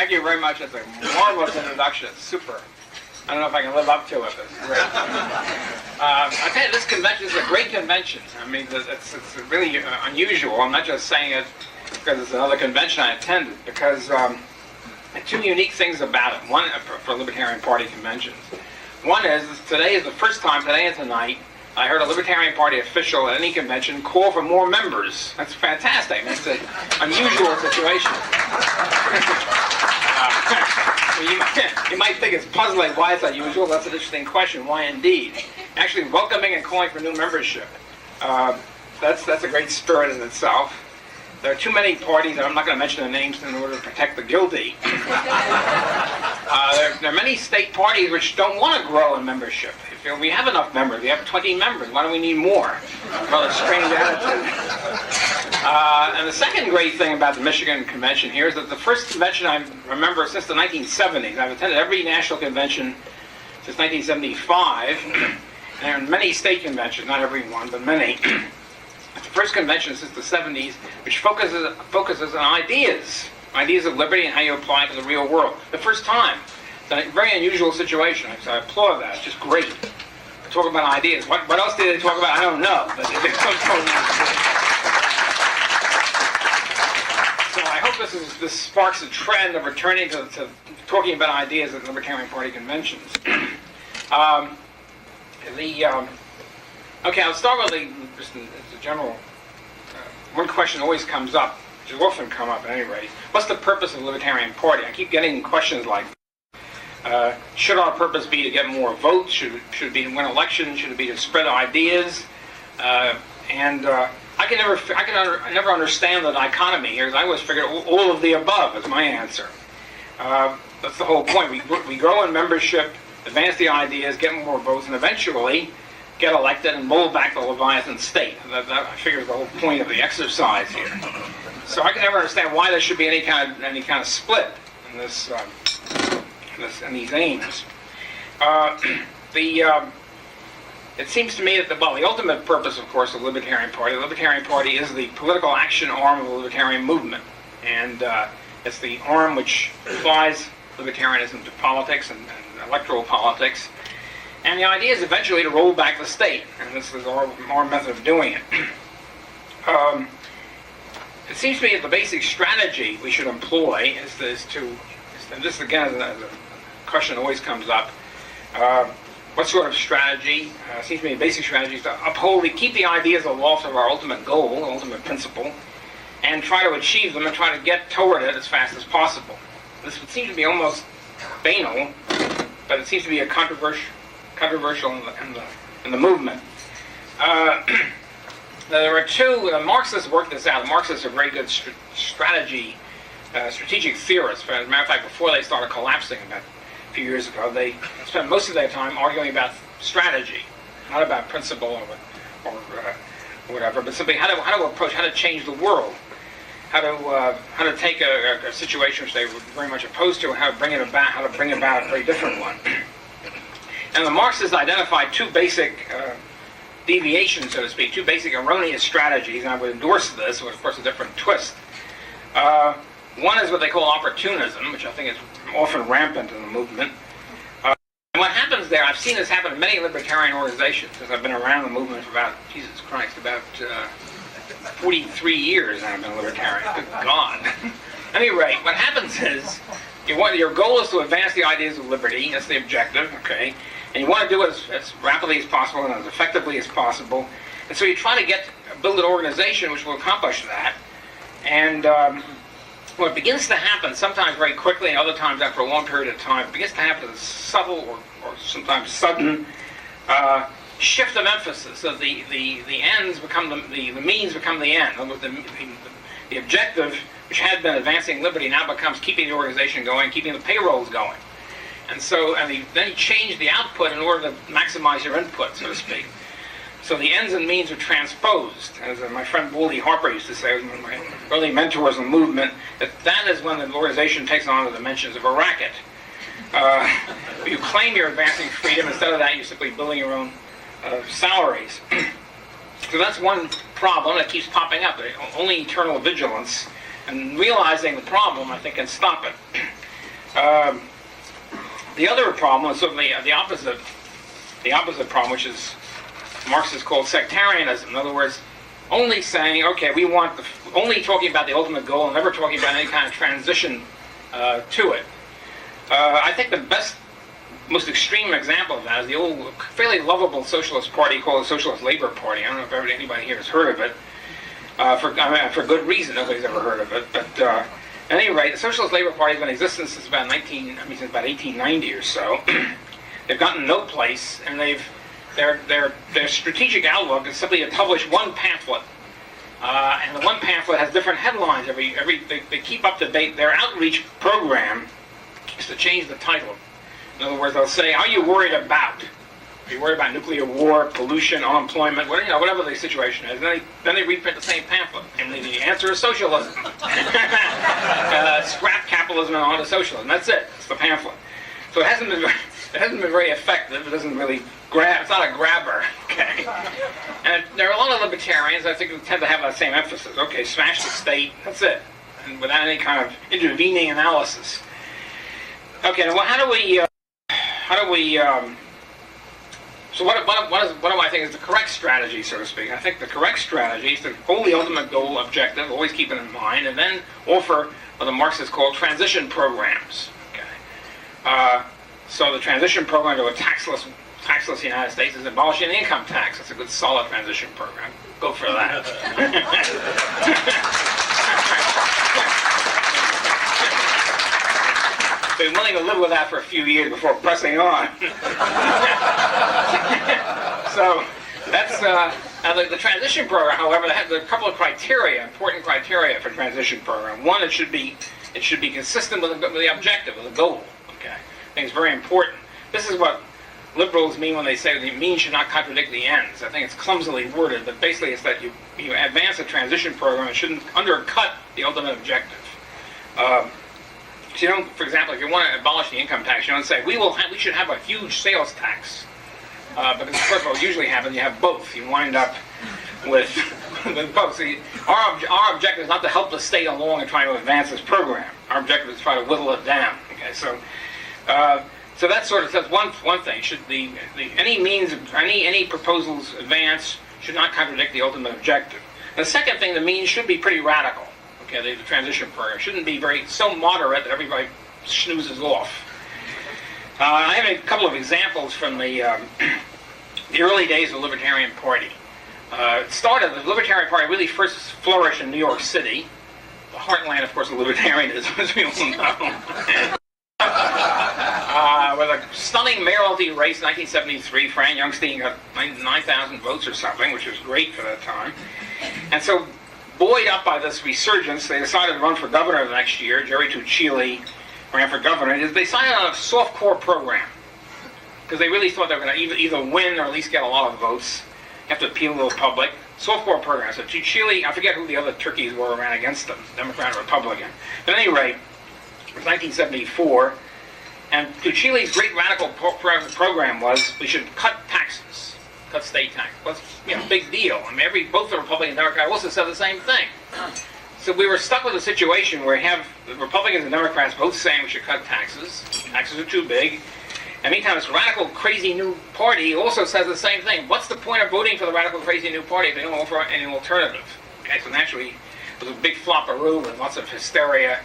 Thank you very much. It's a marvelous introduction. It's super. I don't know if I can live up to it, but it's great. I tell you, this convention is a great convention. I mean, it's really unusual. I'm not just saying it because it's another convention I attended, because there are two unique things about it. One, for Libertarian Party conventions. One is, today is the first time, today and tonight, I heard a Libertarian Party official at any convention call for more members. That's fantastic. It's an unusual situation. You might think it's puzzling why it's unusual. That's an interesting question. Why indeed? Actually, welcoming and calling for new membership. That's a great spirit in itself. There are too many parties, and I'm not going to mention the names in order to protect the guilty. There are many state parties which don't want to grow in membership. They feel we have enough members. We have 20 members. Why do we need more? Well, a strange attitude. And the second great thing about the Michigan convention here is that the first convention I remember since the 1970s. I've attended every national convention since 1975. And there are many state conventions, not every one, but many. It's the first convention since the 70s which focuses on ideas of liberty and how you apply it to the real world. The first time. It's a very unusual situation, so I applaud that. It's just great to talk about ideas. What else did they talk about? I don't know. But so I hope this sparks a trend of returning to talking about ideas at Libertarian Party conventions. Okay, I'll start with the general. One question always comes up, which will often come up at any rate. What's the purpose of the Libertarian Party? I keep getting questions like, should our purpose be to get more votes? Should it be to win elections? Should it be to spread ideas? I never understand the dichotomy here, because I always figured all of the above is my answer. That's the whole point. We grow in membership, advance the ideas, get more votes, and eventually get elected and mold back the Leviathan state. That I figure is the whole point of the exercise here. So I can never understand why there should be any kind of split in this. And these aims. It seems to me that the ultimate purpose, of course, of the Libertarian Party is the political action arm of the Libertarian movement, and it's the arm which applies libertarianism to politics and electoral politics. And the idea is eventually to roll back the state, and this is our method of doing it. It seems to me that the basic strategy we should employ is to, and this again is a question that always comes up, what sort of strategy? Seems to me the basic strategy is to keep the ideas aloft of our ultimate goal, ultimate principle, and try to achieve them and try to get toward it as fast as possible. This would seem to be almost banal, but it seems to be a controversial in the movement. There are two, Marxists worked this out. The Marxists are very good strategic theorists. As a matter of fact, before they started collapsing about a few years ago, they spent most of their time arguing about strategy, not about principle or whatever, but simply how to approach, how to change the world, how to take a situation which they were very much opposed to and how to bring about a very different one. And the Marxists identified two basic deviations, so to speak, two basic erroneous strategies, and I would endorse this with, of course, a different twist. One is what they call opportunism, which I think is often rampant in the movement. And what happens there, I've seen this happen in many libertarian organizations, because I've been around the movement for about 43 years I've been a libertarian. Good God. At any rate, what happens is, your goal is to advance the ideas of liberty. That's the objective, okay? And you want to do it as rapidly as possible and as effectively as possible. And so you try to build an organization which will accomplish that. And what begins to happen, sometimes very quickly, and other times after a long period of time, begins to happen as subtle or sometimes sudden shift of emphasis. So the ends become the means become the end. The objective, which had been advancing liberty, now becomes keeping the organization going, keeping the payrolls going. And so, then you change the output in order to maximize your input, so to speak. So the ends and means are transposed. As my friend 𝗲𝗍𝗍𝗆 used to say, one of my early mentors in the movement, that is when the organization takes on the dimensions of a racket. You claim you're advancing freedom. Instead of that, you're simply building your own salaries. So that's one problem that keeps popping up. Only eternal vigilance and realizing the problem, I think, can stop it. The other problem is certainly the opposite problem, which is Marxists called sectarianism. In other words, only saying, okay, we want only talking about the ultimate goal and never talking about any kind of transition to it. I think the best, most extreme example of that is the old, fairly lovable socialist party called the Socialist Labor Party. I don't know if anybody here has heard of it. For good reason, nobody's ever heard of it. But at any rate, the Socialist Labor Party has been in existence since about 1890 or so. They've gotten no place, and their strategic outlook is simply to publish one pamphlet, and the one pamphlet has different headlines. They keep up to date. Their outreach program is to change the title. In other words, they'll say, "Are you worried about? Are you worried about nuclear war, pollution, unemployment, whatever the situation is?" Then they reprint the same pamphlet, and the answer is socialism. Scrap capitalism and on to socialism. That's it. It's the pamphlet. So it hasn't been very effective. It doesn't really grab. It's not a grabber. Okay. And there are a lot of libertarians, I think, who tend to have that same emphasis. Okay, smash the state. That's it, and without any kind of intervening analysis. Okay. Well, how do we? So what do I think is the correct strategy, so to speak? I think the correct strategy is to hold the ultimate goal objective, always keep it in mind, and then offer what the Marxists call transition programs. Okay. So the transition program to a taxless United States is abolishing the income tax. That's a good, solid transition program. Go for that. Been willing to live with that for a few years before pressing on. So that's the transition program. However, there are a couple of important criteria for transition program. One, it should be consistent with the objective, with the goal. Okay, I think it's very important. This is what liberals mean when they say the means should not contradict the ends. I think it's clumsily worded, but basically it's that you advance a transition program and shouldn't undercut the ultimate objective. So you don't, for example, if you want to abolish the income tax, you don't say we should have a huge sales tax, because of course what usually happens, you have both. You wind up with both. See, our objective is not to help the state along and try to advance this program. Our objective is to try to whittle it down. Okay, so that's one thing. Should any proposals advanced should not contradict the ultimate objective. And the second thing, the means should be pretty radical. Okay, the transition program shouldn't be so moderate that everybody snoozes off. I have a couple of examples from the early days of the Libertarian Party. The Libertarian Party really first flourished in New York City, the heartland, of course, of libertarianism, as we all know. With a stunning mayoralty race in 1973, Fran Youngstein got 9,000 votes or something, which was great for that time. And so, buoyed up by this resurgence, they decided to run for governor the next year. 𝗟𝗶𝗍𝗆𝗆 ran for governor. They decided on a soft core program because they really thought they were going to either win or at least get a lot of votes. You have to appeal to the public. Soft core program. So 𝗟𝗍𝗆, I forget who the other turkeys were who ran against them, Democrat or Republican. But at any rate, it was 1974, and 𝗟𝗍𝗆's great radical program was we should cut taxes. Cut state tax. Well, big deal. I mean, both the Republican and Democrat also said the same thing. So we were stuck with a situation where you have the Republicans and Democrats both saying we should cut taxes. Taxes are too big. And meantime, this radical, crazy new party also says the same thing. What's the point of voting for the radical, crazy new party if they don't offer any alternative? Okay, so naturally, it was a big flopperoo and lots of hysteria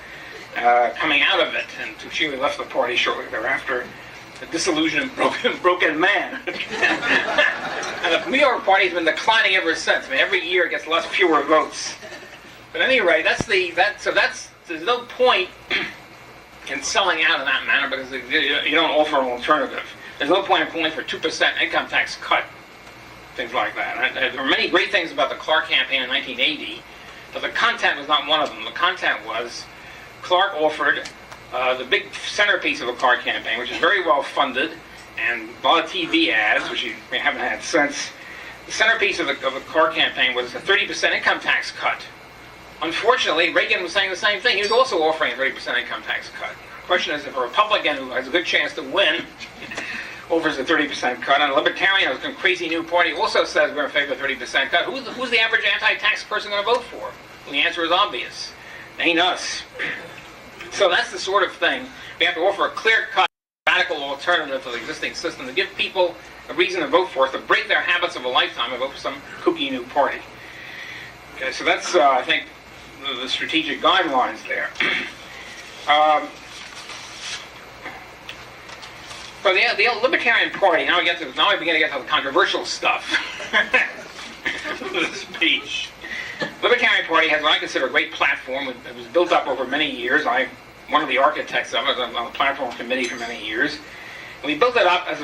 coming out of it. And 𝗟𝗍𝗆 left the party shortly thereafter. A disillusioned, broken man. And the New York Party has been declining ever since. I mean, every year it gets fewer votes. But at any rate, there's no point in selling out in that manner because you don't offer an alternative. There's no point in calling for 2% income tax cut, things like that. There were many great things about the Clark campaign in 1980, but the content was not one of them. The content was Clark offered the big centerpiece of the Clark campaign, which is very well funded, and a lot of TV ads, which we haven't had since. The centerpiece of the Clark campaign was a 30% income tax cut. Unfortunately, Reagan was saying the same thing. He was also offering a 30% income tax cut. The question is, if a Republican who has a good chance to win offers a 30% cut, and a Libertarian, who's a crazy new party, also says we're in favor of a 30% cut, who's the average anti-tax person going to vote for? Well, the answer is obvious. It ain't us. So that's the sort of thing. We have to offer a clear-cut, radical alternative to the existing system to give people a reason to vote for us, to break their habits of a lifetime and vote for some kooky new party. Okay, so that's, I think, the strategic guidelines there. So the Libertarian Party, now we begin to get to the controversial stuff. The speech. Libertarian Party has what I consider a great platform. It was built up over many years. I'm one of the architects of it. I was on the platform committee for many years. And we built it up as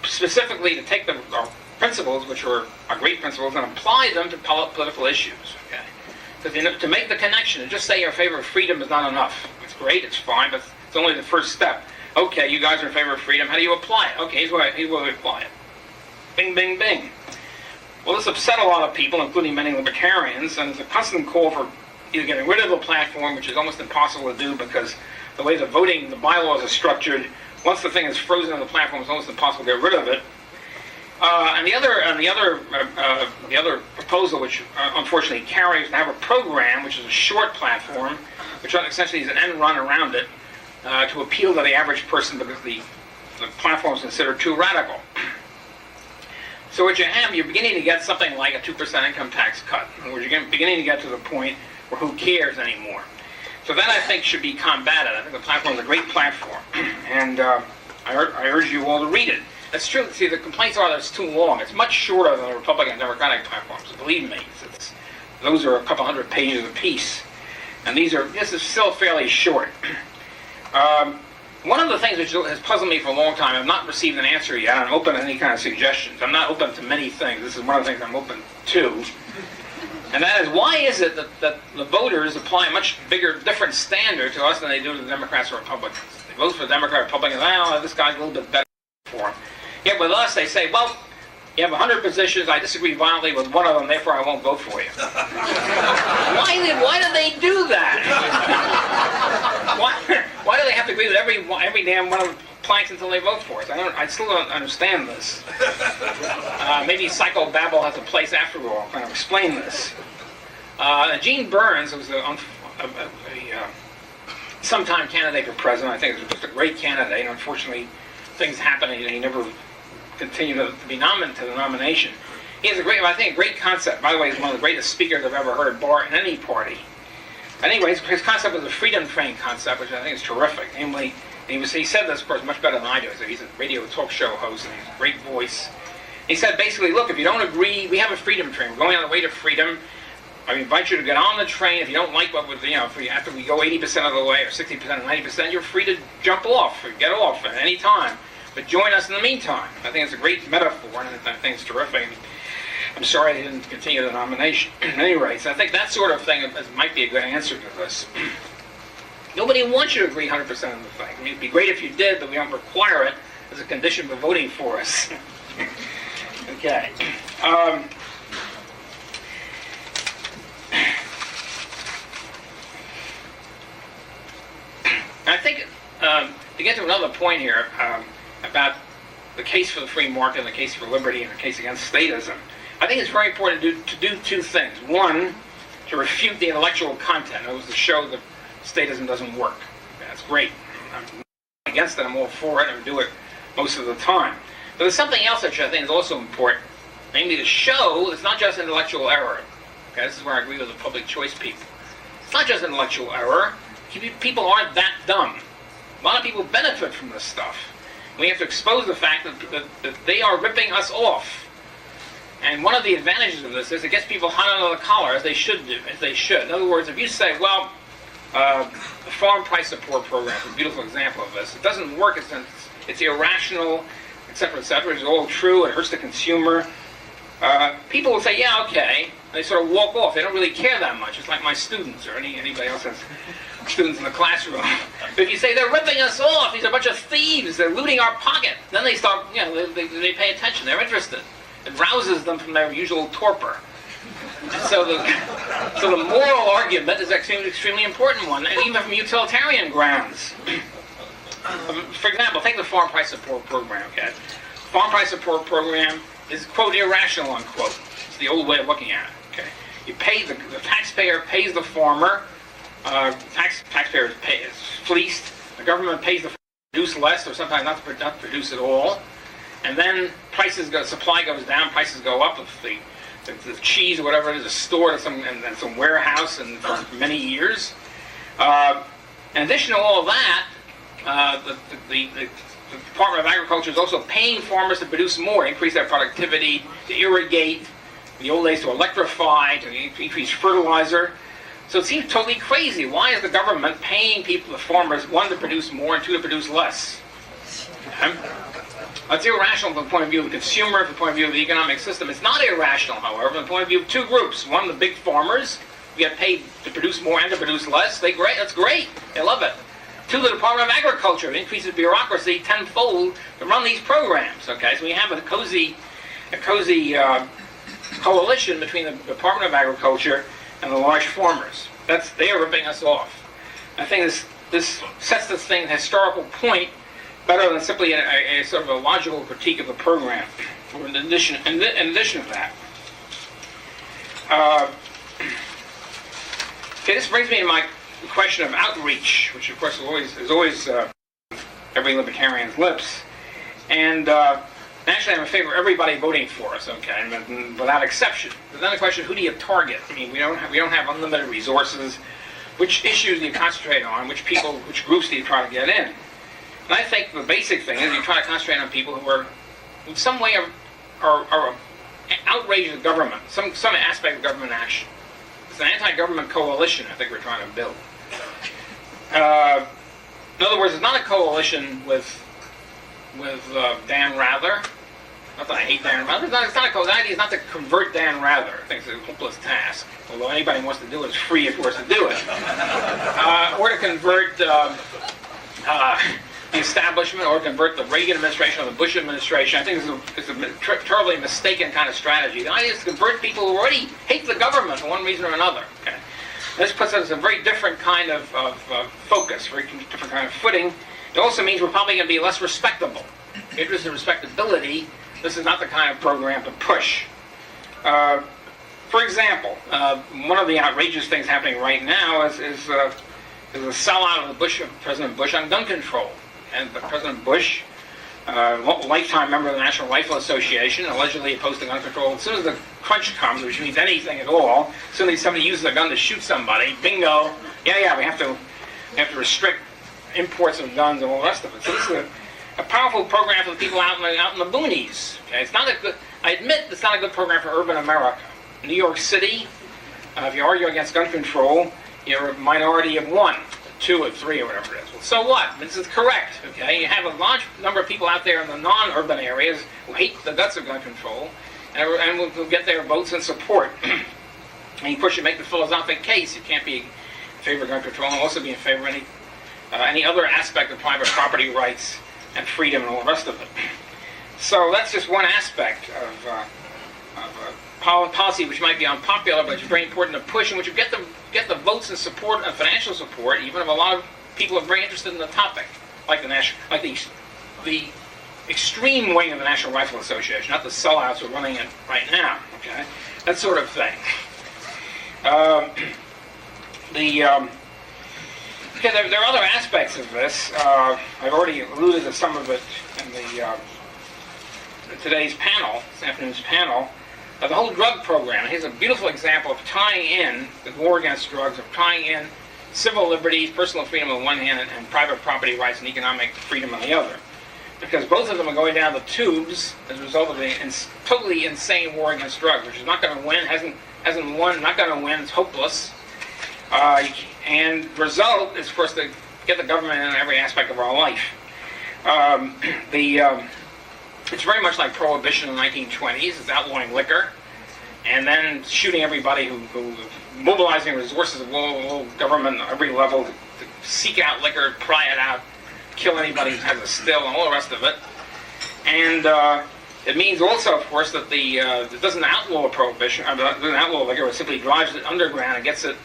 specifically to take our principles, which are our great principles, and apply them to political issues. Okay? Because to make the connection, and just say you're in favor of freedom is not enough. It's great, it's fine, but it's only the first step. Okay, you guys are in favor of freedom. How do you apply it? Okay, here's where we apply it. Bing, bing, bing. Well, this upset a lot of people, including many libertarians, and it's a constant call for either getting rid of the platform, which is almost impossible to do because the way the bylaws are structured, once the thing is frozen in the platform, it's almost impossible to get rid of it. And the other proposal, which unfortunately carries, to have a program, which is a short platform, which essentially is an end run around it, to appeal to the average person because the platform is considered too radical. So what you have, you're beginning to get something like a 2% income tax cut, where you're beginning to get to the point where who cares anymore. So that, I think, should be combated. I think the platform is a great platform, and I urge you all to read it. That's true. See, the complaints are that it's too long. It's much shorter than the Republican and Democratic platforms. Believe me, those are a couple hundred pages apiece, and this is still fairly short. One of the things which has puzzled me for a long time, I've not received an answer yet. I'm open to any kind of suggestions. I'm not open to many things. This is one of the things I'm open to. And that is, why is it that the voters apply a much different standard to us than they do to the Democrats or Republicans? They vote for the Democrat or Republicans, this guy's a little bit better for him. Yet with us, they say, well, you have 100 positions, I disagree violently with one of them, therefore I won't vote for you. Why do they do that? Why do they have to agree with every damn one of the planks until they vote for us? I still don't understand this. Maybe 𝗕𝗶𝗿𝗁𝗲𝗍𝗶𝗆 has a place after all. I'll kind of explain this. Gene Burns was a sometime candidate for president. I think he was just a great candidate. And unfortunately, things happened and he never continued to be nominated to the nomination. He has a great concept. By the way, he's one of the greatest speakers I've ever heard, bar in any party. Anyway, his concept was a freedom train concept, which I think is terrific. Namely, he said this, of course, much better than I do. He's a radio talk show host, and he's a great voice. He said, basically, look, if you don't agree, we have a freedom train. We're going on the way to freedom. I invite you to get on the train. If you don't like what after we go 80% of the way, or 60% or 90%, you're free to jump off or get off at any time. But join us in the meantime. I think it's a great metaphor, and I think it's terrific. I'm sorry they didn't continue the nomination. At any rate, so I think that sort of thing might be a good answer to this. Nobody wants you to agree 100% of the thing. I mean, it'd be great if you did, but we don't require it as a condition for voting for us. Okay. I think, to get to another point here, about the case for the free market and the case for liberty and the case against statism, I think it's very important to do two things. One, to refute the intellectual content. That was to show that statism doesn't work. That's great. I'm not against it. I'm all for it. I do it most of the time. But there's something else that I think is also important, namely to show it's not just intellectual error. Okay, this is where I agree with the public choice people. It's not just intellectual error. People aren't that dumb. A lot of people benefit from this stuff. We have to expose the fact that they are ripping us off. And one of the advantages of this is it gets people hot under the collar, as they should do. In other words, if you say, well, the farm price support program is a beautiful example of this. It doesn't work. It's irrational, etc., etc. It's all true. It hurts the consumer. People will say, yeah, okay. They sort of walk off. They don't really care that much. It's like my students or anybody else has students in the classroom. But if you say they're ripping us off, these are a bunch of thieves, they're looting our pocket, then they start, they pay attention. They're interested. It rouses them from their usual torpor. So the moral argument is actually an extremely important one, and even from utilitarian grounds. For example, take the farm price support program. Okay, farm price support program is, quote, irrational, unquote. It's the old way of looking at it. Okay, you pay the taxpayer pays the farmer Taxpayers is fleeced. The government pays the produce less, or sometimes not to produce at all. And then supply goes down, prices go up. If the cheese or whatever it is stored in some warehouse and for many years. In addition to all of that, the Department of Agriculture is also paying farmers to produce more, increase their productivity, to irrigate, in the old days to electrify, to increase fertilizer. So it seems totally crazy. Why is the government paying the farmers, one, to produce more, and two, to produce less? Okay? It's irrational from the point of view of the consumer, from the point of view of the economic system. It's not irrational, however, from the point of view of two groups. One, the big farmers, who get paid to produce more and to produce less. That's great. They love it. Two, the Department of Agriculture, it increases bureaucracy tenfold to run these programs. Okay, so we have a cozy coalition between the Department of Agriculture and the large farmers. They are ripping us off. I think this sets this thing at a historical point better than simply a sort of a logical critique of the program. In addition to that, okay, this brings me to my question of outreach, which of course is always every libertarian's lips. And actually, I'm in favor of everybody voting for us, okay, without exception. But then the question: who do you target? I mean, we don't have unlimited resources. Which issues do you concentrate on? Which groups do you try to get in? And I think the basic thing is you try to concentrate on people who are, in some way, are outraged at government, some aspect of government action. It's an anti-government coalition I think we're trying to build. In other words, it's not a coalition with Dan Rather. Not that I hate Dan Rather. The idea is not to convert Dan Rather. I think it's a hopeless task. Although anybody who wants to do it is free, of course, to do it. Or to convert the establishment, or convert the Reagan administration or the Bush administration. I think it's a terribly mistaken kind of strategy. The idea is to convert people who already hate the government for one reason or another. Okay? This puts us in a very different kind of focus, very different kind of footing. It also means we're probably going to be less respectable. Interest in respectability, this is not the kind of program to push. For example, one of the outrageous things happening right now is a sellout of President Bush on gun control. And President Bush, lifetime member of the National Rifle Association, allegedly opposed to gun control. As soon as the crunch comes, which means anything at all, as soon as somebody uses a gun to shoot somebody, bingo, we have to restrict imports of guns and all the rest of it. So this is a powerful program for the people out in the boonies. Okay? It's not a good. I admit it's not a good program for urban America. New York City, if you argue against gun control, you're a minority of 1, 2, or 3, or whatever it is. Well, so what? This is correct. Okay, you have a large number of people out there in the non-urban areas who hate the guts of gun control, and will get their votes and support. And of course, you make the philosophic case. You can't be in favor of gun control and also be in favor of any other aspect of private property rights and freedom and all the rest of it. So that's just one aspect of policy which might be unpopular, but it's very important to push, and which you get the votes and support and financial support, even of a lot of people who are very interested in the topic, like the extreme wing of the National Rifle Association, not the sellouts who are running it right now. Okay, that sort of thing. Okay, there are other aspects of this. I've already alluded to some of it in today's panel, this afternoon's panel. The whole drug program. Here's a beautiful example of tying in the war against drugs, of tying in civil liberties, personal freedom on one hand, and private property rights and economic freedom on the other. Because both of them are going down the tubes as a result of the totally insane war against drugs, which is not going to win, hasn't won, not going to win, it's hopeless. And the result is, of course, to get the government in every aspect of our life. It's very much like Prohibition in the 1920s. It's outlawing liquor, and then shooting everybody who mobilizing resources of all government at every level to seek out liquor, pry it out, kill anybody who has a still, and all the rest of it. And it means also, of course, that it doesn't outlaw prohibition, doesn't outlaw liquor, it simply drives it underground and gets it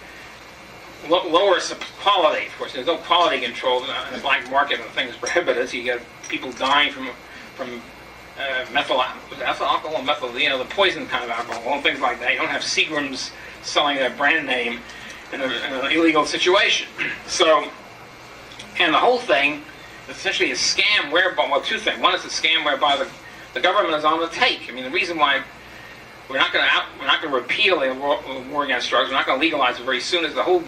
lower quality. Of course, there's no quality control in the black market, and the thing is prohibited, so you get people dying from methyl alcohol, the poison kind of alcohol, and things like that. You don't have Seagram's selling their brand name in an illegal situation. So, and the whole thing is essentially a scam whereby, well, two things. One is a scam whereby the government is on the take. I mean, the reason why we're not going to repeal the war against drugs, we're not going to legalize it very soon, is the whole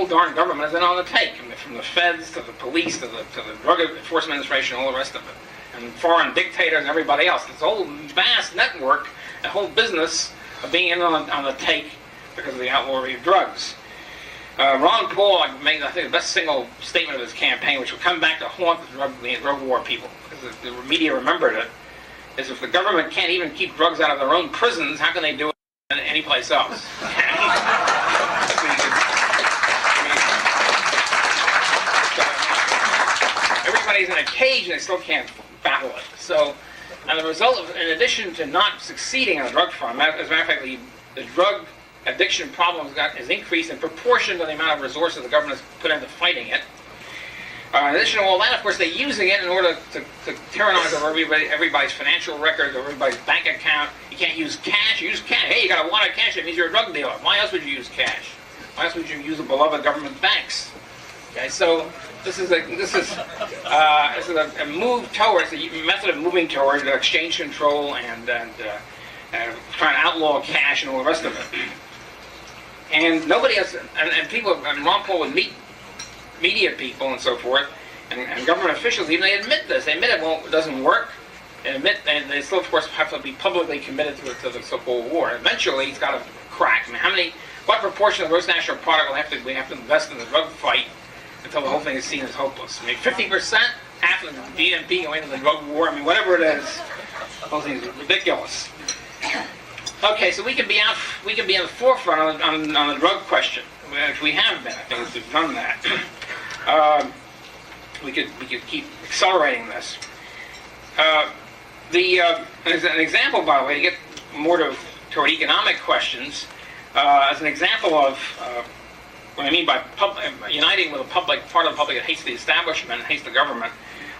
darn government is in on the take. I mean, from the feds to the police to the Drug Enforcement Administration, all the rest of it, and foreign dictators and everybody else. This whole vast network, a whole business of being in on the take because of the outlawry of drugs. Ron Paul made, I think, the best single statement of his campaign, which will come back to haunt the drug war people, because the media remembered it, is if the government can't even keep drugs out of their own prisons, how can they do it anyplace else? Everybody's in a cage and they still can't battle it. So, and the result of, in addition to not succeeding on the drug front, as a matter of fact, the drug addiction problem has increased in proportion to the amount of resources the government has put into fighting it. In addition to all that, of course, they're using it in order to tyrannize over everybody's financial records, or everybody's bank account. You can't use cash. You use cash. Hey, you got a wad of cash. That means you're a drug dealer. Why else would you use cash? Why else would you use the beloved government banks? Okay, so this is a move towards a method of moving towards exchange control and trying to outlaw cash and all the rest of it. And nobody else, and people, and Ron Paul would meet media people and so forth, and government officials, even they admit this. They admit it doesn't work. They admit, and they still, of course, have to be publicly committed to the so-called war. Eventually, it's got to crack. I mean, what proportion of gross national product we have to invest in the drug fight until the whole thing is seen as hopeless? I mean, 50%, half of the GDP going into the drug war. I mean, whatever it is, the whole thing is ridiculous. Okay, so we can be in the forefront on the drug question. We have been. I think we've done that. We could keep accelerating this. As an example, by the way, to get more toward economic questions, as an example of what I mean by uniting with a part of the public that hates the establishment, hates the government.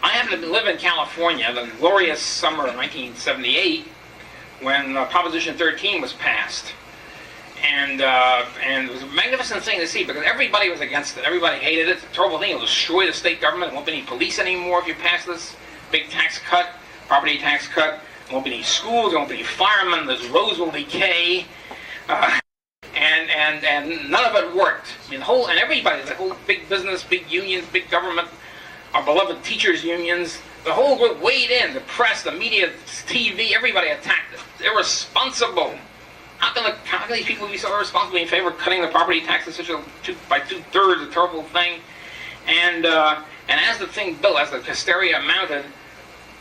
I happen to live in California, the glorious summer of 1978, when Proposition 13 was passed. And it was a magnificent thing to see, because everybody was against it. Everybody hated it. It's a terrible thing. It'll destroy the state government. There won't be any police anymore if you pass this big tax cut, property tax cut. There won't be any schools. There won't be any firemen. The roads will decay. And none of it worked. I mean, the whole big business, big unions, big government, our beloved teachers' unions, the whole group weighed in. The press, the media, TV, everybody attacked it. Irresponsible. How can these people be so irresponsible in favor of cutting the property taxes by 2/3, a terrible thing? And as the thing built, as the hysteria mounted,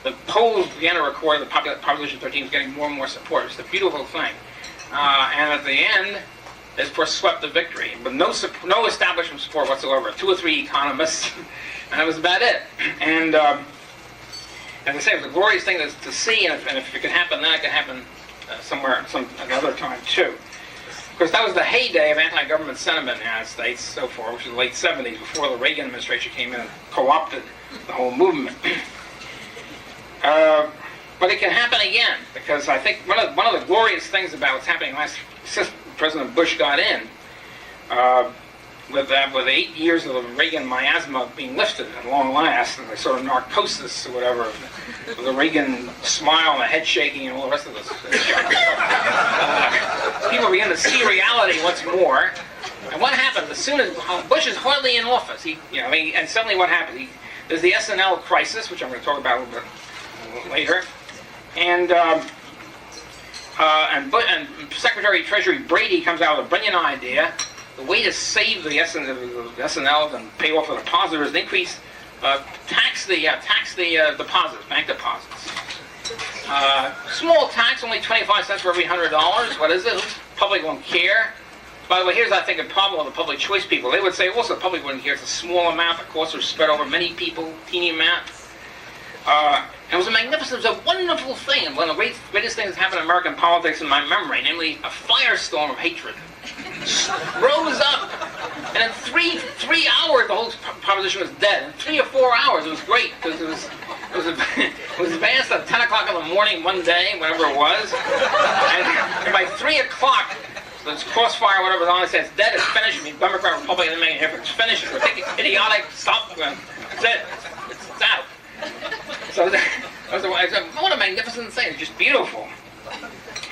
the polls began to record that Proposition 13 was getting more and more support. It's a beautiful thing. And at the end, it of course swept the victory, but no establishment support whatsoever. 2 or 3 economists, and that was about it. And as I say, it was a glorious thing to see, and if it could happen then, it could happen somewhere, another time too. Of course, that was the heyday of anti-government sentiment in the United States so far, which was the late 70s, before the Reagan administration came in and co-opted the whole movement. But it can happen again, because I think one of the glorious things about what's happening since President Bush got in, with 8 years of the Reagan miasma being lifted at long last, and the sort of narcosis or whatever, with the Reagan smile and the head shaking and all the rest of this. People begin to see reality once more. And what happens as soon as Bush is hardly in office? And suddenly what happens? There's the SNL crisis, which I'm going to talk about a little bit later, and Secretary of Treasury Brady comes out with a brilliant idea. The way to save the SNLs and pay off the depositors is to increase, tax the deposits, bank deposits. Small tax, only 25 cents for every $100. What is it? The public won't care. By the way, here's, I think, a problem with the public choice people. They would say, also, the public wouldn't care. It's a small amount. The costs are spread over many people, teeny amount. It was a magnificent, it was a wonderful thing. And one of the greatest things that happened in American politics in my memory, namely a firestorm of hatred, rose up. And in three hours, the whole proposition was dead. In 3 or 4 hours, it was great, because it was advanced at 10 o'clock in the morning one day, whatever it was. And by 3 o'clock, this crossfire, whatever it's on, it says dead, it's finished. I mean, Democrat, Republican, it doesn't make any difference. It's finished. It's ridiculous, idiotic. Stop. That's it. It's out. So what a magnificent thing. It's just beautiful.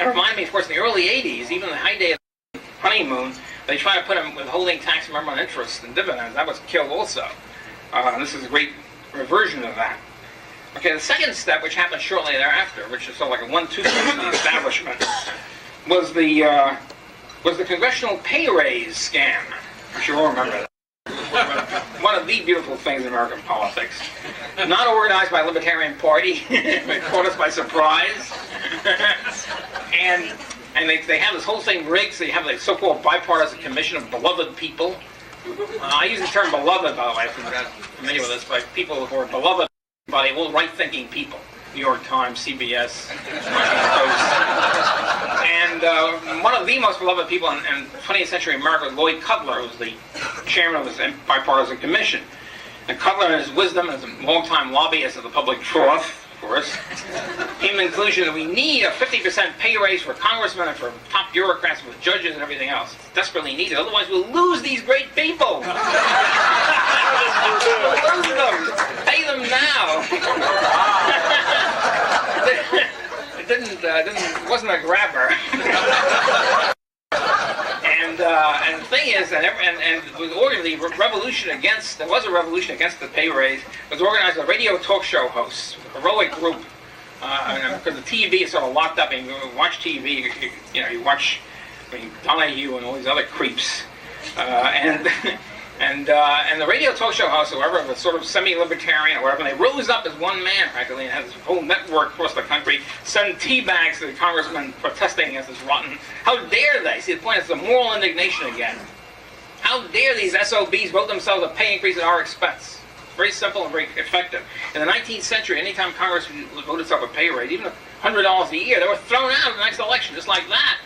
It reminded me, of course, in the early 80s, even the high day of the honeymoon, they tried to put him withholding tax, remember, on interest and dividends. That was killed also. This is a great reversion of that. Okay, the second step, which happened shortly thereafter, which is sort of like a 1-2 of the establishment, was the congressional pay raise scam. I'm sure you all remember that. One of the beautiful things in American politics. Not organized by the Libertarian Party. It caught us by surprise. and they have this whole thing rigged, so you have the so-called bipartisan commission of beloved people. I use the term beloved, by the way, if you're not familiar with this, by people who are beloved by all right-thinking people. New York Times, CBS, Washington Post. And one of the most beloved people in 20th century America, Lloyd Cutler, was the chairman of this bipartisan commission. And Cutler, in his wisdom, as a long-time lobbyist of the public trough, of course, came to the conclusion that we need a 50% pay raise for congressmen and for top bureaucrats with judges and everything else. It's desperately needed. Otherwise, we'll lose these great people. We'll lose them. Pay them now. It wasn't a grabber. And the thing is, and was the revolution against, there was a revolution against the pay raise. It was organized by radio talk show hosts, a heroic group, because the TV is sort of locked up. And you watch TV, you watch Donahue and all these other creeps, and the radio talk show hosts, whoever was sort of semi-libertarian or whatever, they rose up as one man practically and had this whole network across the country, send tea bags to the congressmen protesting against this rotten. How dare they? See, the point is the moral indignation again. How dare these SOBs vote themselves a pay increase at our expense? Very simple and very effective. In the 19th century, anytime Congress voted itself a pay raise, even $100 a year, they were thrown out of the next election, just like that.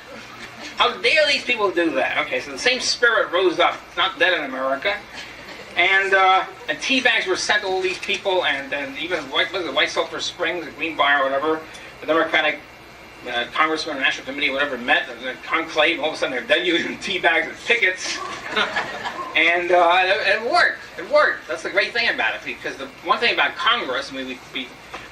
How dare these people do that? Okay, so the same spirit rose up. It's not dead in America. And tea bags were sent to all these people, and even White Sulphur Springs, Greenbrier, whatever, the Democratic congressman or national committee, whatever, met as a conclave, and all of a sudden they're dead using tea bags and tickets. And it worked. It worked. That's the great thing about it, because the one thing about Congress, I mean, we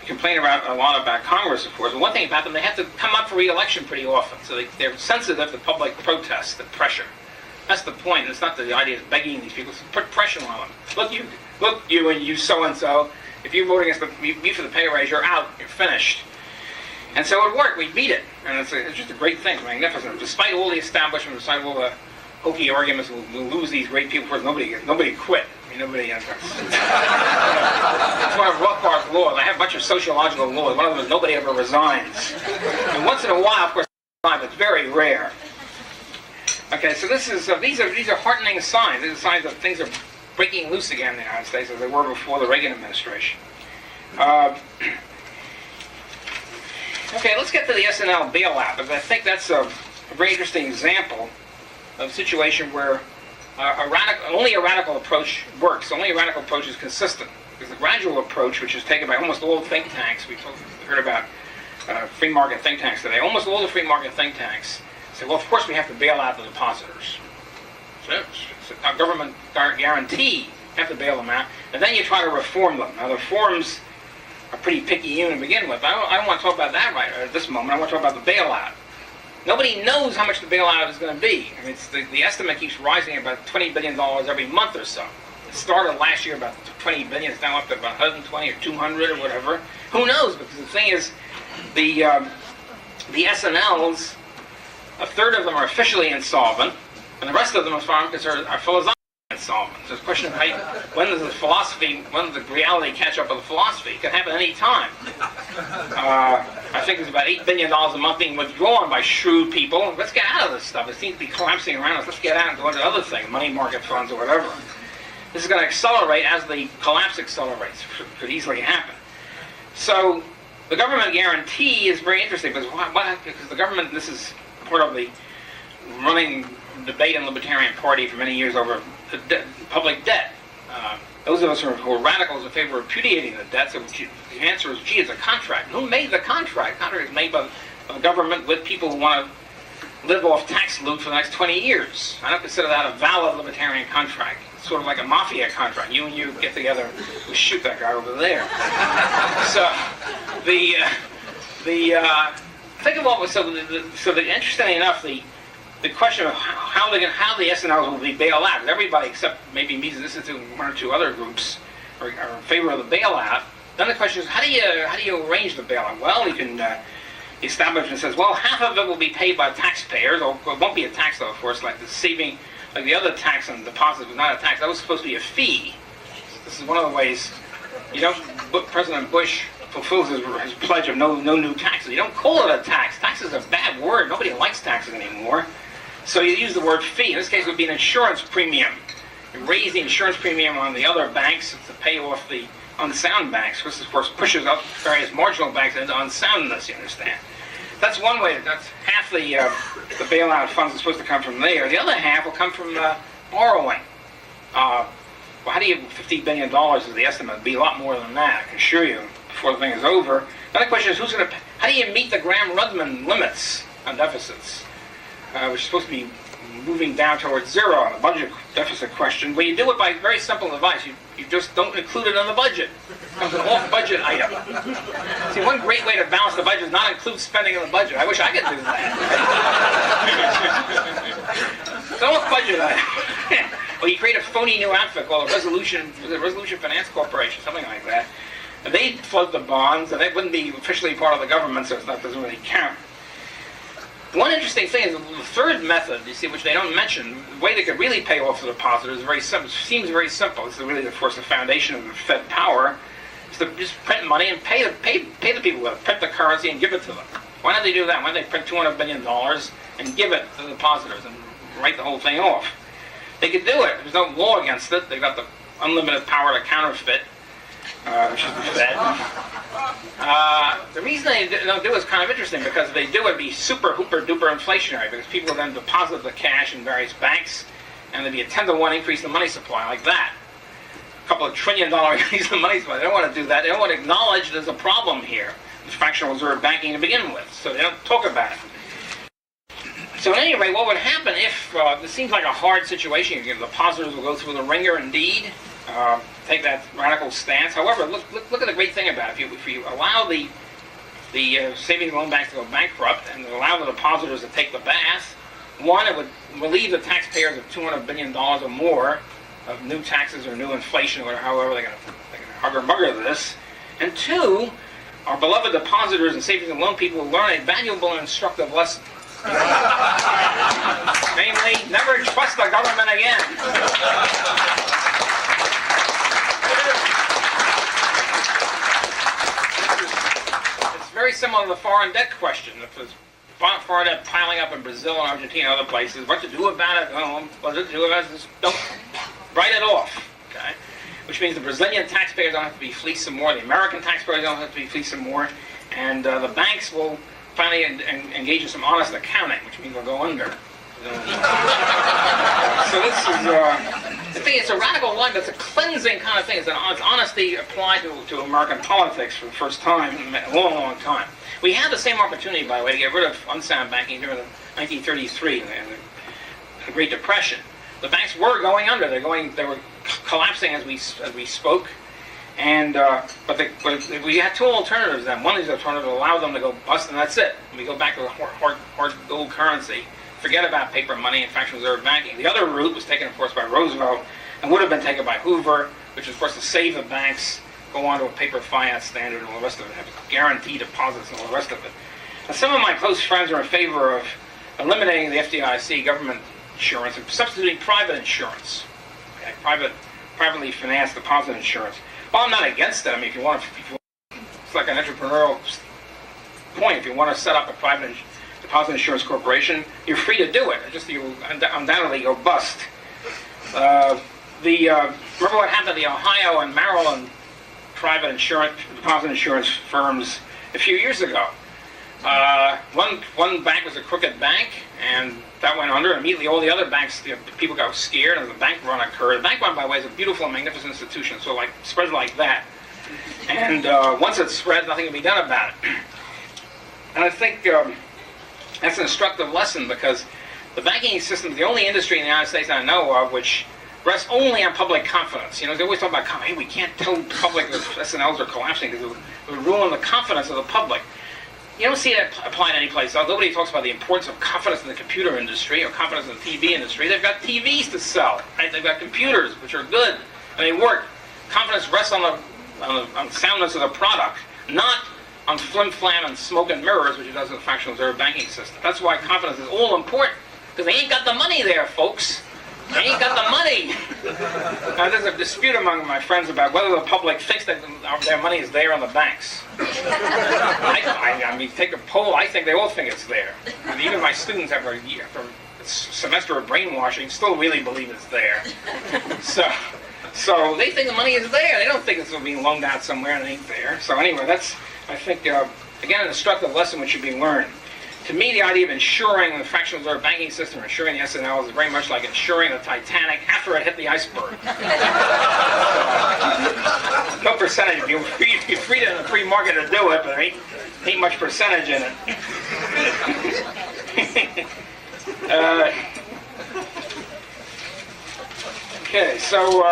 complain about a lot about Congress, of course, but one thing about them, they have to come up for re-election pretty often, so they're sensitive to public protest and pressure. That's the point. It's not the idea of begging these people. So put pressure on them. Look, you and you so-and-so, if you vote against me for the pay raise, you're out. You're finished. And so it worked. We beat it. And it's just a great thing. It's magnificent. Despite all the establishment, despite all the hokey arguments, we'll lose these great people. Of course, nobody quit. I mean, nobody has It's one of Rothbard's laws. I have a bunch of sociological laws. One of them is nobody ever resigns. And once in a while, of course, it's very rare. Okay, so this is these are heartening signs. These are signs that things are breaking loose again in the United States as they were before the Reagan administration. Okay, let's get to the S&L bailout, because I think that's a very interesting example of a situation where only a radical approach works. Only a radical approach is consistent. Because the gradual approach, which is taken by almost all think tanks, we heard about free market think tanks today, almost all the free market think tanks say, well, of course we have to bail out the depositors. So it's a government guarantee. You have to bail them out. And then you try to reform them. Now, the reforms are pretty picky even to begin with. I don't want to talk about that right at this moment. I want to talk about the bailout. Nobody knows how much the bailout is going to be. I mean, the estimate keeps rising about $20 billion every month or so. It started last year about $20 billion. It's now up to about 120 or 200 or whatever. Who knows? Because the thing is, the S&Ls, a third of them are officially insolvent, and the rest of them, as far as I'm concerned, are philosophically insolvent. So it's a question of when does the reality catch up with the philosophy? It can happen any time. I think there's about $8 billion a month being withdrawn by shrewd people. Let's get out of this stuff. It seems to be collapsing around us. Let's get out and go into other things, money market funds or whatever. This is going to accelerate as the collapse accelerates. It could easily happen. So the government guarantee is very interesting because the government, this is part of the running debate in the Libertarian Party for many years over public debt. Those of us who are radicals in favor of repudiating the debt, so the answer is, gee, it's a contract. Who made the contract? The contract is made by the government with people who want to live off tax loot for the next 20 years. I don't consider that a valid libertarian contract. It's sort of like a mafia contract. You and you get together, we shoot that guy over there. So think of what was so interestingly enough, the question of how the SNLs will be bailed out. Everybody except maybe Mises Institute and one or two other groups are in favor of the bailout. Then the question is, how do you arrange the bailout? Well, you can the establishment says, well, half of it will be paid by taxpayers, or it won't be a tax though, of course, like the other tax on deposits was not a tax. That was supposed to be a fee. This is one of the ways President Bush fulfills his pledge of no new taxes. You don't call it a tax. Tax is a bad word. Nobody likes taxes anymore. So you use the word fee. In this case, it would be an insurance premium. You raise the insurance premium on the other banks to pay off the unsound banks, which of course pushes up various marginal banks into unsoundness, you understand. That's one way. That's half the bailout funds are supposed to come from there. The other half will come from borrowing. Well, how do you, $50 billion is the estimate. It'll be a lot more than that, I can assure you, before the thing is over. Another question is, how do you meet the Gramm-Rudman limits on deficits, which is supposed to be moving down towards zero on the budget deficit question? Well, you do it by very simple advice. You just don't include it on the budget. It becomes an off-budget item. See, one great way to balance the budget is not include spending in the budget. I wish I could do that. It's an off-budget item. Or you create a phony new outfit called a Resolution Finance Corporation, something like that. And they'd float the bonds, and they wouldn't be officially part of the government, so it doesn't really count. One interesting thing is the third method, you see, which they don't mention, the way they could really pay off the depositors is very simple. Seems very simple. It's really, of course, the foundation of the Fed power. Is to just print money and pay the people with it. Print the currency and give it to them. Why don't they do that? Why don't they print $200 billion and give it to the depositors and write the whole thing off? They could do it. There's no law against it. They've got the unlimited power to counterfeit, which is the Fed. The reason they don't do it is kind of interesting, because if they do it, it'd be super, hooper, duper inflationary, because people then deposit the cash in various banks, and there'd be a 10-to-1 increase in the money supply, like that. A couple of $1 trillion increase in the money supply. They don't want to do that. They don't want to acknowledge there's a problem here. It's fractional reserve banking to begin with, so they don't talk about it. So at any rate, what would happen if, this seems like a hard situation, the depositors will go through the ringer indeed, take that radical stance. However, look at the great thing about it. If you allow the savings loan banks to go bankrupt and allow the depositors to take the bath, one, it would relieve the taxpayers of $200 billion or more of new taxes or new inflation, or however they're going to hugger-mugger this. And two, our beloved depositors and savings and loan people will learn a valuable and instructive lesson. Namely, never trust the government again. It's very similar to the foreign debt question. If there's foreign debt piling up in Brazil and Argentina and other places, what to do about it? What to do about it? Just don't write it off. Okay? Which means the Brazilian taxpayers don't have to be fleeced some more, the American taxpayers don't have to be fleeced some more, and the banks will finally engage in some honest accounting, which means they'll go under. So this is, the thing, it's a radical line, but it's a cleansing kind of thing. It's honesty applied to American politics for the first time in a long, long time. We had the same opportunity, by the way, to get rid of unsound banking during 1933, the Great Depression. The banks were going under. They were collapsing as we spoke. And but we had two alternatives then. One is the alternative to allow them to go bust, and that's it. We go back to the hard gold currency. Forget about paper money and fractional reserve banking. The other route was taken, of course, by Roosevelt, and would have been taken by Hoover, which is, of course, to save the banks, go on to a paper finance standard and all the rest of it, have guaranteed deposits and all the rest of it. Now, some of my close friends are in favor of eliminating the FDIC, government insurance, and substituting private insurance, okay? Privately financed deposit insurance. Well, I'm not against it. I mean, if you want, it's like an entrepreneurial point. If you want to set up a private deposit insurance corporation, you're free to do it. Just you undoubtedly go bust. Remember what happened to the Ohio and Maryland private deposit insurance firms a few years ago? One bank was a crooked bank, and that went under. Immediately, all the other banks, people got scared, and the bank run occurred. The bank run, by the way, is a beautiful and magnificent institution, so spread like that. And once it spread, nothing can be done about it. And I think That's an instructive lesson because the banking system is the only industry in the United States I know of which rests only on public confidence. They always talk about, hey, we can't tell the public that S&Ls are collapsing because it would ruin the confidence of the public. You don't see that applied any place else. Nobody talks about the importance of confidence in the computer industry or confidence in the TV industry. They've got TVs to sell, right? They've got computers, which are good, and they work. Confidence rests on the soundness of the product, not on flim-flam and smoke and mirrors, which it does in the fractional reserve banking system. That's why confidence is all important, because they ain't got the money there, folks. They ain't got the money. Now, there's a dispute among my friends about whether the public thinks that their money is there in the banks. I mean, take a poll, I think they all think it's there. And even my students, after a semester of brainwashing, still really believe it's there. So they think the money is there. They don't think it's being loaned out somewhere and it ain't there. So anyway, that's, I think, again, an instructive lesson which should be learned. To me, the idea of insuring the fractional reserve banking system, insuring the S&L, is very much like insuring the Titanic after it hit the iceberg. No percentage. You're free in the free market to do it, but there ain't much percentage in it. Okay, so,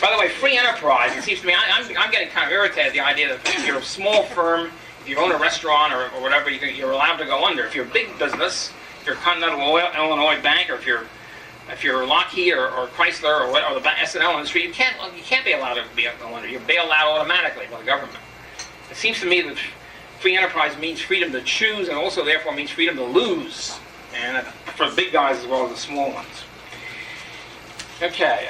by the way, free enterprise, it seems to me, I'm getting kind of irritated at the idea that if you're a small firm, if you own a restaurant or whatever, you're allowed to go under. If you're a big business, if you're a Continental Illinois Bank, or if you're Lockheed or Chrysler or the S&L industry, you can't be allowed to go under. You're bailed out automatically by the government. It seems to me that free enterprise means freedom to choose, and also therefore means freedom to lose, and for the big guys as well as the small ones. Okay.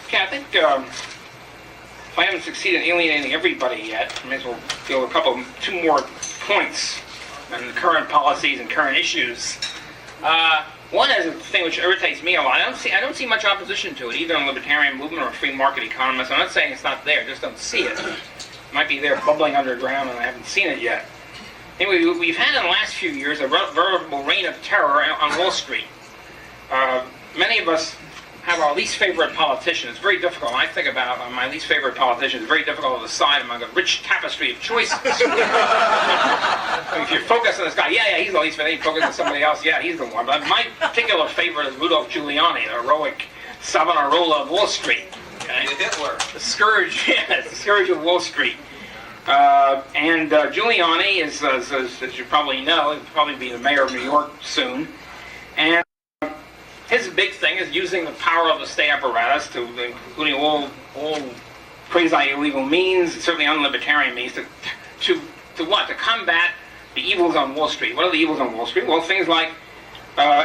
Okay, I think if I haven't succeeded in alienating everybody yet, I may as well deal with two more points on current policies and current issues. One is a thing which irritates me a lot. I don't see much opposition to it, either in the libertarian movement or free market economists. I'm not saying it's not there, I just don't see it. It might be there bubbling underground and I haven't seen it yet. Anyway, we've had in the last few years a veritable reign of terror on Wall Street. Many of us have our least favorite politician. It's very difficult. When I think about my least favorite politician, it's very difficult to decide among a rich tapestry of choices. If you focus on this guy, yeah, he's the least favorite. You focus on somebody else, yeah, he's the one. But my particular favorite is Rudolph Giuliani, the heroic Savonarola of Wall Street. Okay? Hitler. The scourge, the scourge of Wall Street. And Giuliani is, as you probably know, he'll probably be the mayor of New York soon. And his big thing is using the power of the state apparatus, including all quasi-illegal means, certainly unlibertarian means, to what? To combat the evils on Wall Street. What are the evils on Wall Street? Well, things like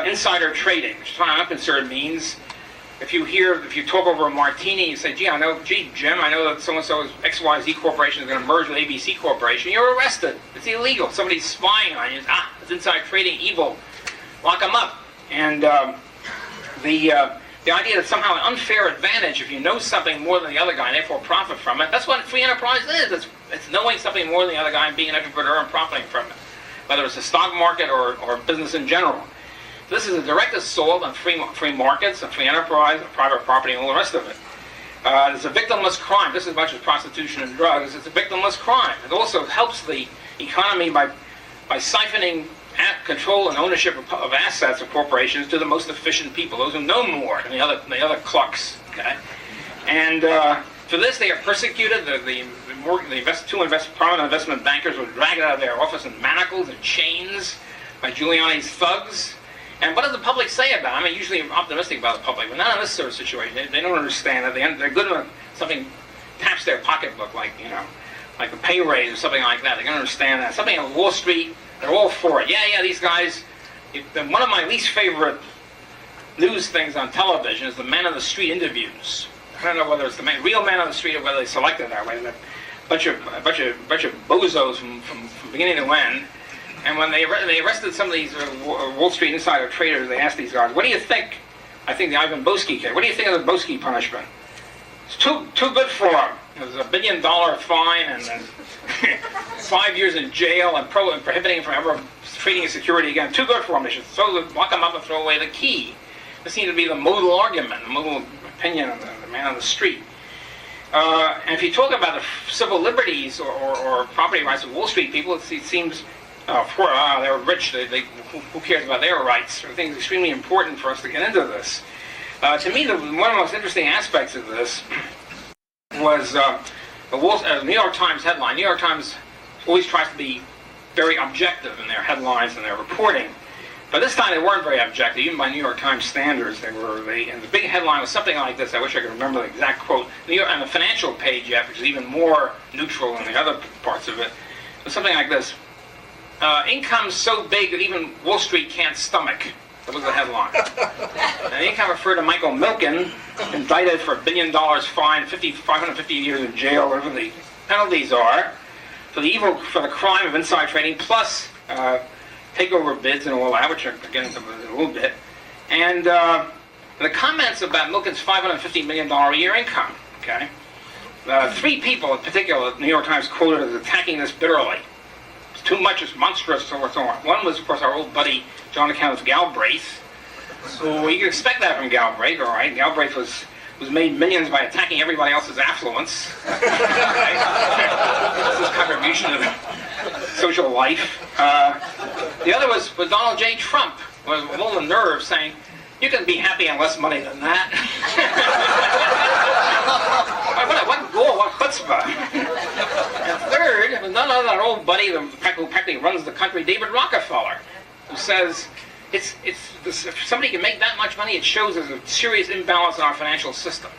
insider trading, which as far as I'm concerned means if you talk over a martini, you say, gee, Jim, I know that so-and-so's XYZ Corporation is going to merge with ABC Corporation. You're arrested. It's illegal. Somebody's spying on you. It's inside trading, evil. Lock them up. And the idea that somehow an unfair advantage, if you know something more than the other guy and therefore profit from it, that's what free enterprise is. It's knowing something more than the other guy and being an entrepreneur and profiting from it, whether it's the stock market or business in general. This is a direct assault on free markets, and free enterprise, and private property, and all the rest of it. It's a victimless crime, just as much as prostitution and drugs. It's a victimless crime. It also helps the economy by siphoning control and ownership of assets of corporations to the most efficient people, those who know more than the other clucks. Okay, and for this they are persecuted. Prominent investment bankers were dragged out of their office in manacles and chains by Giuliani's thugs. And what does the public say about it? I mean, usually I'm optimistic about the public, but not in this sort of situation. They don't understand that they're good when something taps their pocketbook, like a pay raise or something like that. They don't understand that. Something on Wall Street, they're all for it. Yeah, these guys. One of my least favorite news things on television is the man on the street interviews. I don't know whether it's the real man on the street or whether they select it that way. A bunch of bozos from beginning to end. And when they arrested some of these Wall Street insider traders, they asked these guys, "What do you think?" I think the Ivan Boesky case. What do you think of the Boesky punishment? It's too good for him. There's $1 billion fine and then 5 years in jail and prohibiting him from ever trading in security again. Too good for him. They should lock him up and throw away the key. This seemed to be the modal argument, the modal opinion of the man on the street. And if you talk about the civil liberties or property rights of Wall Street people, it seems, they're rich, who cares about their rights? I think it's extremely important for us to get into this. To me, one of the most interesting aspects of this was the New York Times headline. New York Times always tries to be very objective in their headlines and their reporting. But this time they weren't very objective, even by New York Times standards. And the big headline was something like this. I wish I could remember the exact quote. On the financial page, which is even more neutral than the other parts of it, it was something like this. Income so big that even Wall Street can't stomach. That was the headline. And the income referred to Michael Milken, indicted for $1 billion fine, 550 years in jail, whatever the penalties are, for the crime of inside trading, plus takeover bids and all that, which I'll get into in a little bit. And the comments about Milken's $550 million a year income. Okay, 3 people in particular, the New York Times quoted as attacking this bitterly. It's too much, it's monstrous, so on. One was, of course, our old buddy John Kenneth Galbraith, who you can expect that from Galbraith. All right, Galbraith was made millions by attacking everybody else's affluence. That's his contribution to social life. The other was Donald J. Trump, with all the nerve saying, "You can be happy on less money than that." What gall, what chutzpah. And third was none other than our old buddy who practically runs the country, David Rockefeller, who says, if somebody can make that much money, it shows there's a serious imbalance in our financial system.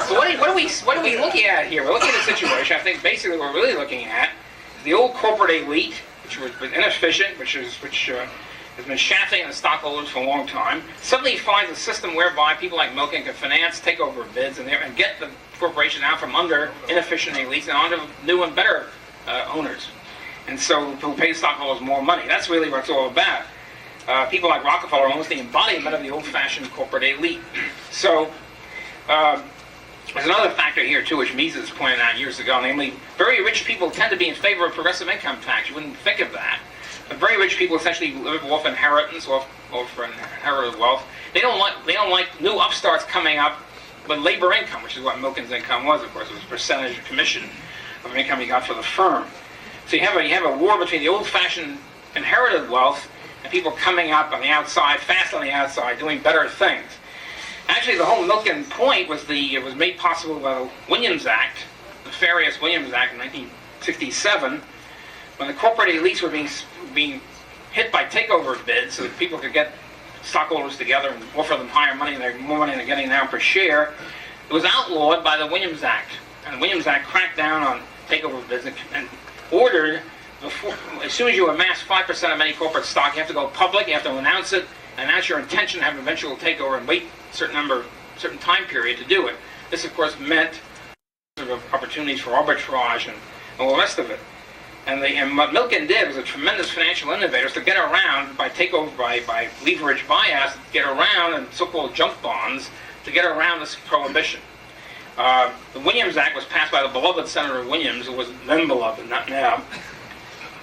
So what are we looking at here? We're looking at a situation, I think basically what we're really looking at is the old corporate elite, which was inefficient, which has been shafting the stockholders for a long time, suddenly finds a system whereby people like Milken can finance takeover bids and get the corporation out from under inefficient elites and onto new and better owners. And so who pay stockholders more money. That's really what it's all about. People like Rockefeller are almost the embodiment of the old-fashioned corporate elite. So there's another factor here, too, which Mises pointed out years ago, namely, very rich people tend to be in favor of progressive income tax. You wouldn't think of that. But very rich people essentially live off inheritance, off inherited wealth. They don't like new upstarts coming up with labor income, which is what Milken's income was, of course. It was a percentage of commission of income he got for the firm. So you have a war between the old-fashioned inherited wealth and people coming up on the outside, fast on the outside, doing better things. Actually, the whole Milken point was made possible by the Williams Act, the nefarious Williams Act in 1967, when the corporate elites were being hit by takeover bids so that people could get stockholders together and offer them higher money, more money than they're getting now per share. It was outlawed by the Williams Act. And the Williams Act cracked down on takeover bids and ordered, as soon as you amass 5% of any corporate stock, you have to go public, you have to announce it, announce your intention to have an eventual takeover and wait a certain time period to do it. This, of course, meant opportunities for arbitrage and all the rest of it. And what Milken did was a tremendous financial innovator to get around, by takeover, by leverage buyouts, to get around, and so-called junk bonds, to get around this prohibition. The Williams Act was passed by the beloved Senator Williams, who was then beloved, not now.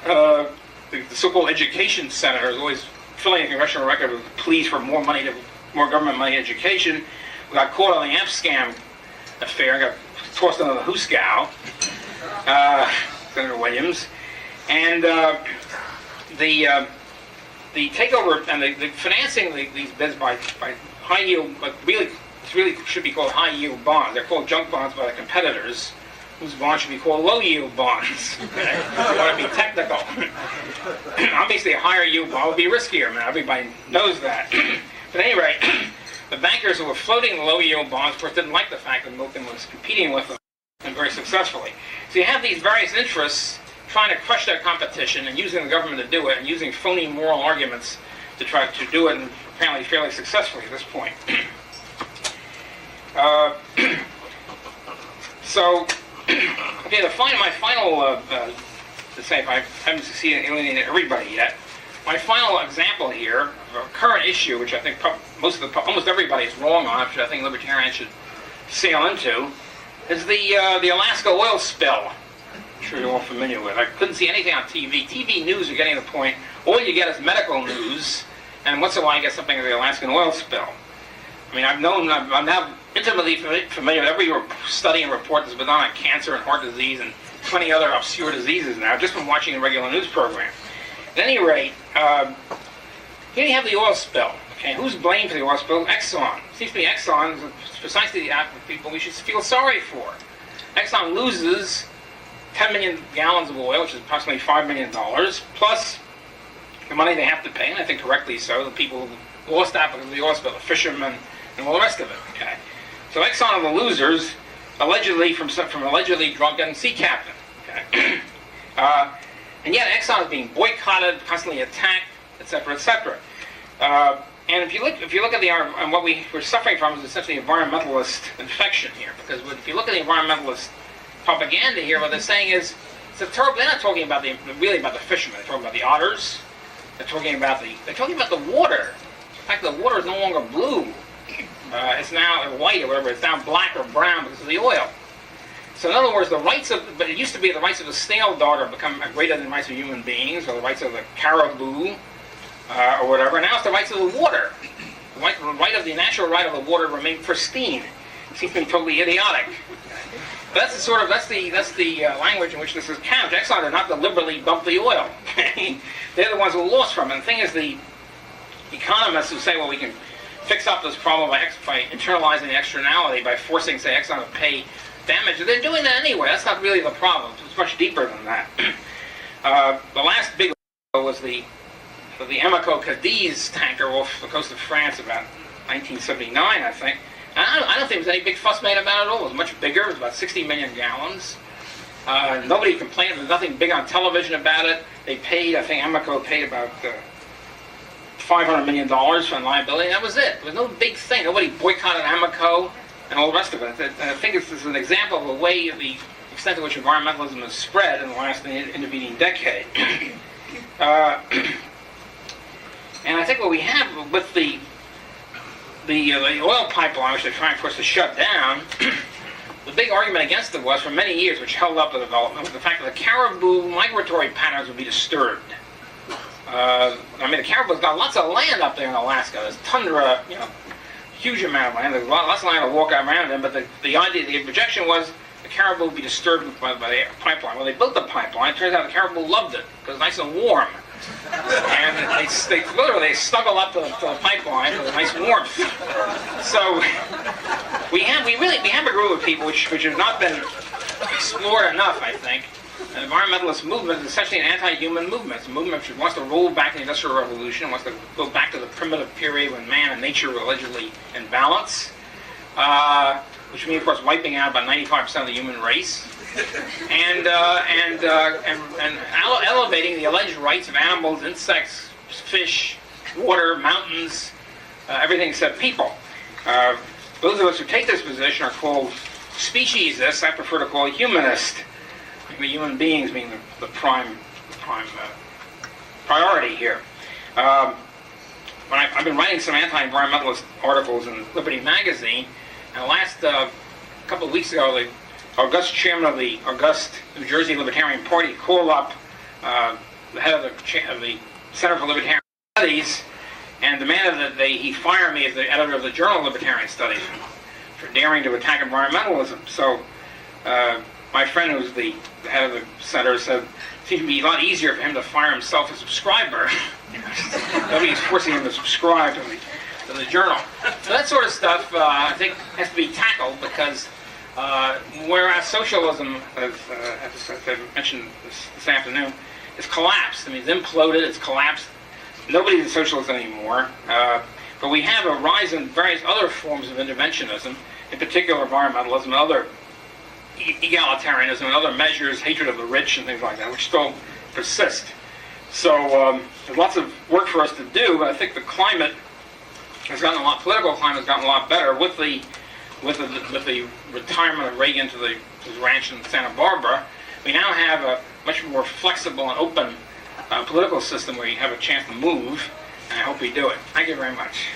The so-called education senator is always filling a congressional record with pleas for more government money education. We got caught on the amp scam affair, got tossed into the hoosgow, Senator Williams. And the takeover and the financing these bids by high yield, but really should be called high yield bonds. They're called junk bonds by the competitors, whose bonds should be called low yield bonds. Okay? If you want to be technical. Obviously, a higher yield bond would be riskier. I mean, everybody knows that. But at any rate, the bankers who were floating the low yield bonds, of course, didn't like the fact that Milken was competing with them, and very successfully. So you have these various interests trying to crush their competition and using the government to do it, and using phony moral arguments to try to do it, and apparently fairly successfully at this point. Okay, my final, to say, if I haven't succeeded in alienating everybody yet, my final example here of a current issue, which I think almost everybody is wrong on, which I think libertarians should sail into, is the Alaska oil spill. I'm sure you're all familiar with. I couldn't see anything on TV. TV news are getting to the point, all you get is medical news, and once in a while you get something of the Alaskan oil spill. I mean, I'm now intimately familiar with every study and report that's been done on cancer and heart disease and 20 other obscure diseases now, just from watching a regular news program. At any rate, here you have the oil spill. Okay, who's blamed for the oil spill? Exxon. It seems to me Exxon is precisely the type of people we should feel sorry for. Exxon loses 10 million gallons of oil, which is approximately $5 million, plus the money they have to pay, and I think correctly so, the people who lost that because of the oil spill, the fishermen, and all the rest of it. Okay, so Exxon are the losers, allegedly from allegedly drunken sea captain. Okay, and yet Exxon is being boycotted, constantly attacked, etc., etc. And if you look at what we're suffering from is essentially environmentalist infection here, because if you look at the environmentalist propaganda here, what they're saying is they're not talking about really about the fishermen. They're talking about the otters. They're talking about the water. In fact, the water is no longer blue. It's now white or whatever. It's now black or brown because of the oil. So in other words, but it used to be the rights of the snail daughter become greater than the rights of human beings, or the rights of the caribou, or whatever. Now it's the rights of the water. The natural right of the water to remain pristine. It seems to be totally idiotic. But that's the language in which this is couched. Exxon did not deliberately dump the oil. Okay? They're the ones who lost from it. And the thing is, the economists who say, well, we can fix up this problem by internalizing the externality, by forcing, say, Exxon to pay damage, they're doing that anyway. That's not really the problem. It's much deeper than that. The last big oil was the 𝗕𝗶𝗍𝗆𝗆 tanker off the coast of France about 1979, I think. And I don't think there was any big fuss made about it at all. It was much bigger. It was about 60 million gallons. Nobody complained. There was nothing big on television about it. They paid, I think 𝗕𝗶𝗍𝗆 paid about $500 million for liability. That was it. There was no big thing. Nobody boycotted 𝗕𝗶𝗍 and all the rest of it. And I think this is an example of the extent to which environmentalism has spread in the last intervening decade. And I think what we have with the oil pipeline, which they're trying, of course, to shut down, the big argument against it was, for many years, which held up the development, was the fact that the caribou migratory patterns would be disturbed. The caribou's got lots of land up there in Alaska. There's tundra, huge amount of land. There's lots of land to walk around in, but the projection was the caribou would be disturbed by the pipeline. Well, they built the pipeline. It turns out the caribou loved it, because it's nice and warm. And they literally snuggle up to the pipeline with a nice warmth. So we have a group of people which have not been explored enough, I think. An environmentalist movement is essentially an anti-human movement. It's a movement which wants to roll back the Industrial Revolution, wants to go back to the primitive period when man and nature were allegedly in balance, which means, of course, wiping out about 95% of the human race. And elevating the alleged rights of animals, insects, fish, water, mountains, everything except people. Those of us who take this position are called speciesists. I prefer to call it humanist. The human beings being the prime priority here. I've been writing some anti-environmentalist articles in Liberty magazine, and the last couple of weeks ago, the august chairman of the august New Jersey Libertarian Party called up the head of the Center for Libertarian Studies and demanded that he fire me as the editor of the Journal of Libertarian Studies for daring to attack environmentalism. So my friend, who's the head of the center, said it seems to be a lot easier for him to fire himself as a subscriber. Nobody's forcing him to subscribe to the journal. So that sort of stuff, I think, has to be tackled, because whereas socialism, as I mentioned this afternoon, is collapsed. I mean, it's imploded, it's collapsed. Nobody's a socialist anymore. But we have a rise in various other forms of interventionism, in particular environmentalism and other egalitarianism and other measures, hatred of the rich and things like that, which still persist. So there's lots of work for us to do, but I think the climate has gotten political climate has gotten a lot better with the retirement of Reagan to his ranch in Santa Barbara. We now have a much more flexible and open political system where you have a chance to move, and I hope we do it. Thank you very much.